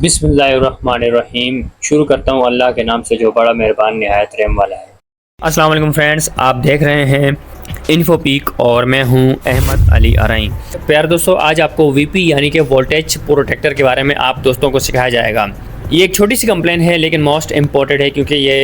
बिस्मिल्लाहिर्रहमानिर्रहीम। शुरू करता हूँ अल्लाह के नाम से जो बड़ा मेहरबान निहायत रहम वाला है। अस्सलाम वालेकुम फ्रेंड्स, आप देख रहे हैं इन्फोपीक और मैं हूँ अहमद अली अरई। प्यार दोस्तों, आज आपको वीपी यानी कि वोल्टेज प्रोटेक्टर के बारे में आप दोस्तों को सिखाया जाएगा। ये एक छोटी सी कंप्लेन है लेकिन मोस्ट इम्पॉर्टेंट है, क्योंकि ये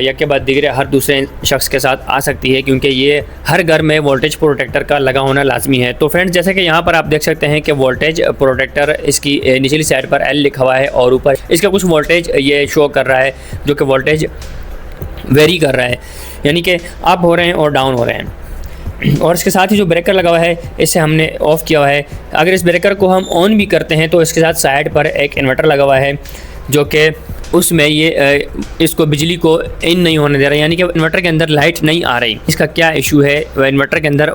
एक के बाद दिगरे हर दूसरे शख्स के साथ आ सकती है, क्योंकि ये हर घर में वोल्टेज प्रोटेक्टर का लगा होना लाजमी है। तो फ्रेंड्स, जैसे कि यहाँ पर आप देख सकते हैं कि वोल्टेज प्रोटेक्टर इसकी निचली साइड पर एल लिखा हुआ है और ऊपर इसका कुछ वोल्टेज ये शो कर रहा है, जो कि वोल्टेज वेरी कर रहा है, यानी कि अप हो रहे हैं और डाउन हो रहे हैं। और इसके साथ ही जो ब्रेकर लगा हुआ है इसे हमने ऑफ़ किया हुआ है। अगर इस ब्रेकर को हम ऑन भी करते हैं तो इसके साथ साइड पर एक इन्वर्टर लगा हुआ है, जो कि उसमें ये इसको बिजली को इन नहीं होने दे रहा है, यानी कि इन्वर्टर के अंदर लाइट नहीं आ रही। इसका क्या इशू है, इन्वर्टर के अंदर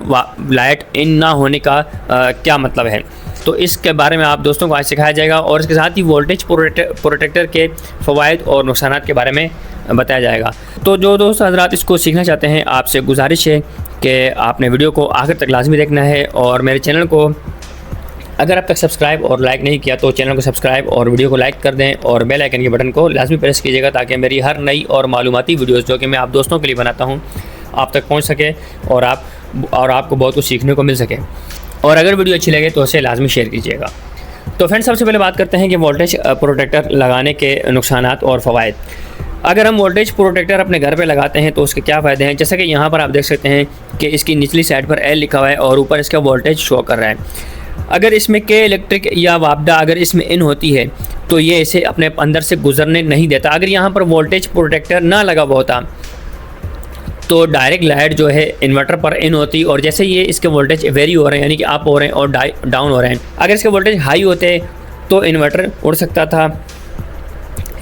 लाइट इन ना होने का क्या मतलब है, तो इसके बारे में आप दोस्तों को आज सिखाया जाएगा। और इसके साथ ही वोल्टेज प्रोटेक्टर के फ़वाइद और नुकसानात के बारे में बताया जाएगा। तो जो दोस्त हज़रात इसको सीखना चाहते हैं, आपसे गुजारिश है कि आपने वीडियो को आखिर तक लाजमी देखना है, और मेरे चैनल को अगर अब तक सब्सक्राइब और लाइक नहीं किया तो चैनल को सब्सक्राइब और वीडियो को लाइक कर दें, और बेल आइकन के बटन को लाजमी प्रेस कीजिएगा, ताकि मेरी हर नई और मालूमाती वीडियोस जो कि मैं आप दोस्तों के लिए बनाता हूं आप तक पहुंच सके और आपको बहुत कुछ सीखने को मिल सके। और अगर वीडियो अच्छी लगे तो उसे लाजमी शेयर कीजिएगा। तो फ्रेंड्स, सबसे पहले बात करते हैं कि वोल्टेज प्रोटेक्टर लगाने के नुकसानात और फ़वाइद। अगर हम वोल्टेज प्रोटेक्टर अपने घर पे लगाते हैं तो उसके क्या फ़ायदे हैं। जैसे कि यहाँ पर आप देख सकते हैं कि इसकी निचली साइड पर एल लिखा हुआ है और ऊपर इसका वोल्टेज शो कर रहा है। अगर इसमें के इलेक्ट्रिक या वापडा अगर इसमें इन होती है तो ये इसे अपने अंदर से गुजरने नहीं देता। अगर यहाँ पर वोल्टेज प्रोटेक्टर ना लगा हुआ होता तो डायरेक्ट लाइट जो है इन्वर्टर पर इन होती, और जैसे ये इसके वोल्टेज वेरी हो रहे हैं, यानी कि अप हो रहे हैं और डाउन हो रहे हैं। अगर इसके वोल्टेज हाई होते तो इन्वर्टर उड़ सकता था,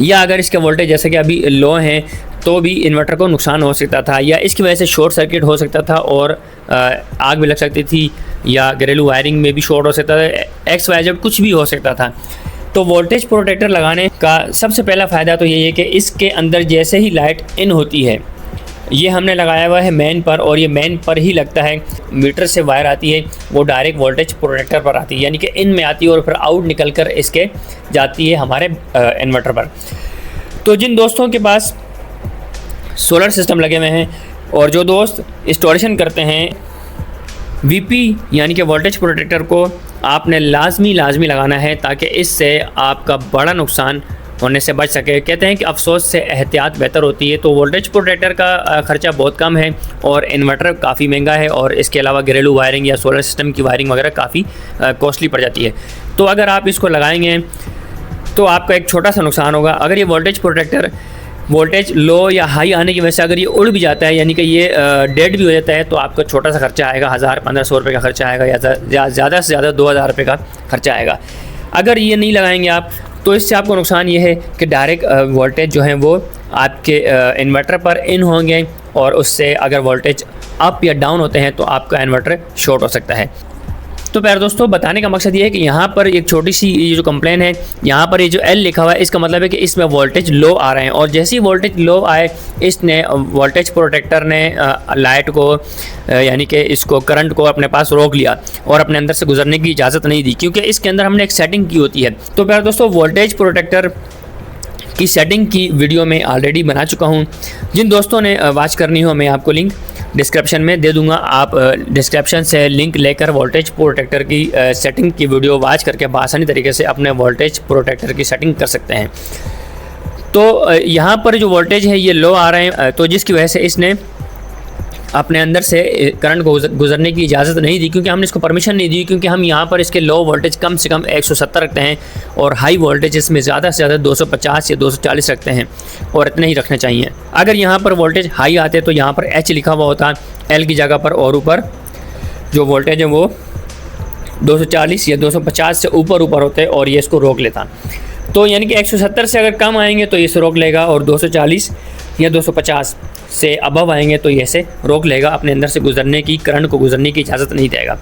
या अगर इसके वोल्टेज जैसे कि अभी लो हैं तो भी इन्वर्टर को नुकसान हो सकता था, या इसकी वजह से शॉर्ट सर्किट हो सकता था और आग भी लग सकती थी, या घरेलू वायरिंग में भी शॉर्ट हो सकता था, XYZ कुछ भी हो सकता था। तो वोल्टेज प्रोटेक्टर लगाने का सबसे पहला फ़ायदा तो यही है कि इसके अंदर जैसे ही लाइट इन होती है, ये हमने लगाया हुआ है मेन पर, और ये मेन पर ही लगता है। मीटर से वायर आती है वो डायरेक्ट वोल्टेज प्रोटेक्टर पर आती है, यानी कि इन में आती है और फिर आउट निकल कर इसके जाती है हमारे इन्वर्टर पर। तो जिन दोस्तों के पास सोलर सिस्टम लगे हुए हैं और जो दोस्त इंस्टॉलेशन करते हैं वीपी यानी कि वोल्टेज प्रोटेक्टर को आपने लाजमी लगाना है, ताकि इससे आपका बड़ा नुकसान होने से बच सके। कहते हैं कि अफसोस से एहतियात बेहतर होती है। तो वोल्टेज प्रोटेक्टर का ख़र्चा बहुत कम है और इन्वर्टर काफ़ी महंगा है, और इसके अलावा घरेलू वायरिंग या सोलर सिस्टम की वायरिंग वगैरह काफ़ी कॉस्टली पड़ जाती है। तो अगर आप इसको लगाएंगे तो आपका एक छोटा सा नुकसान होगा। अगर ये वोल्टेज प्रोटेक्टर वोल्टेज लो या हाई आने की वजह से अगर ये उड़ भी जाता है, यानी कि ये डेड भी हो जाता है, तो आपका छोटा सा खर्चा आएगा, 1000-1500 रुपये का खर्चा आएगा, या ज़्यादा से ज़्यादा 2000 रुपये का खर्चा आएगा। अगर ये नहीं लगाएंगे आप तो इससे आपको नुकसान ये है कि डायरेक्ट वोल्टेज जो है वो आपके इन्वर्टर पर इन होंगे, और उससे अगर वोल्टेज अप या डाउन होते हैं तो आपका इन्वर्टर शॉर्ट हो सकता है। तो प्यारे दोस्तों, बताने का मकसद ये है कि यहाँ पर एक छोटी सी ये जो कंप्लेन है, यहाँ पर ये जो एल लिखा हुआ है, इसका मतलब है कि इसमें वोल्टेज लो आ रहे हैं, और जैसे ही वोल्टेज लो आए इसने वोल्टेज प्रोटेक्टर ने लाइट को यानी कि इसको करंट को अपने पास रोक लिया और अपने अंदर से गुजरने की इजाज़त नहीं दी, क्योंकि इसके अंदर हमने एक सेटिंग की होती है। तो प्यारे दोस्तों, वोल्टेज प्रोटेक्टर की सेटिंग की वीडियो में ऑलरेडी बना चुका हूँ। जिन दोस्तों ने वॉच करनी हो मैं आपको लिंक डिस्क्रिप्शन में दे दूंगा। आप डिस्क्रिप्शन से लिंक लेकर वोल्टेज प्रोटेक्टर की सेटिंग की वीडियो वॉच करके आसानी तरीके से अपने वोल्टेज प्रोटेक्टर की सेटिंग कर सकते हैं। तो यहाँ पर जो वोल्टेज है ये लो आ रहे हैं, तो जिसकी वजह से इसने अपने अंदर से करंट को गुजरने की इजाज़त नहीं दी, क्योंकि हमने इसको परमिशन नहीं दी, क्योंकि हम यहाँ पर इसके लो वोल्टेज कम से कम 170 रखते हैं और हाई वोल्टेज इसमें ज़्यादा से ज़्यादा 250 या 240 रखते हैं, और इतने ही रखने चाहिए। अगर यहाँ पर वोल्टेज हाई आते तो यहाँ पर H लिखा हुआ होता L की जगह पर, और ऊपर जो वोल्टेज है वो 240 या 250 से ऊपर होते और ये इसको रोक लेता। तो यानी कि 170 से अगर कम आएंगे तो ये इसे रोक लेगा, और 240 या 250 से अबव आएंगे तो ये इसे रोक लेगा, अपने अंदर से गुजरने की करंट को गुजरने की इजाज़त नहीं देगा।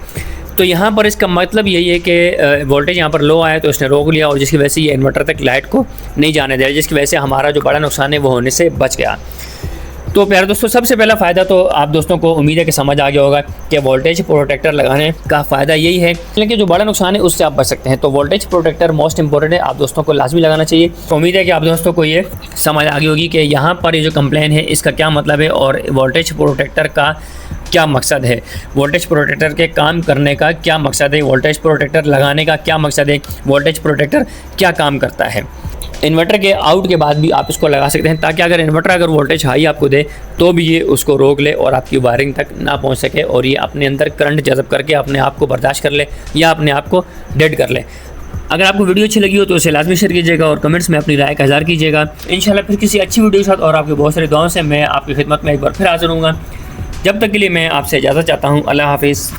तो यहाँ पर इसका मतलब यही है कि वोल्टेज यहाँ पर लो आया तो इसने रोक लिया, और जिसकी वजह से ये इन्वर्टर तक लाइट को नहीं जाने दे रहा, जिसकी वजह से हमारा जो बड़ा नुकसान है वो होने से बच गया। तो प्यारे दोस्तों, सबसे पहला फ़ायदा तो आप दोस्तों को उम्मीद है कि समझ आ गया होगा कि वोल्टेज प्रोटेक्टर लगाने का फ़ायदा यही है, लेकिन जो बड़ा नुकसान है उससे आप बच सकते हैं। तो वोल्टेज प्रोटेक्टर मोस्ट इंपॉर्टेंट है, आप दोस्तों को लाजमी लगाना चाहिए। तो उम्मीद है कि आप दोस्तों को ये समझ आ गई होगी कि यहाँ पर ये जो कंप्लेन है इसका क्या मतलब है और वोल्टेज प्रोटेक्टर का क्या मकसद है, वोल्टेज प्रोटेक्टर के काम करने का क्या मकसद है, वोल्टेज प्रोटेक्टर लगाने का क्या मकसद है, वोल्टेज प्रोटेक्टर क्या काम करता है। इन्वर्टर के आउट के बाद भी आप इसको लगा सकते हैं, ताकि अगर इन्वर्टर अगर वोल्टेज हाई आपको दे तो भी ये उसको रोक ले और आपकी वायरिंग तक ना पहुंच सके और ये अपने अंदर करंट जज़ब करके अपने आप को बर्दाश्त कर ले या अपने आप को डेड कर ले। अगर आपको वीडियो अच्छी लगी हो तो इसे लाजमी शेयर कीजिएगा और कमेंट्स में अपनी राय का इज़हार कीजिएगा। इंशाल्लाह फिर किसी अच्छी वीडियो के साथ और आपके बहुत सारे दुआओं से मैं आपकी खिदमत में एक बार फिर हाजिर हूँगा। जब तक के लिए मैं आपसे इजाज़त चाहता हूँ। अल्लाह हाफिज़।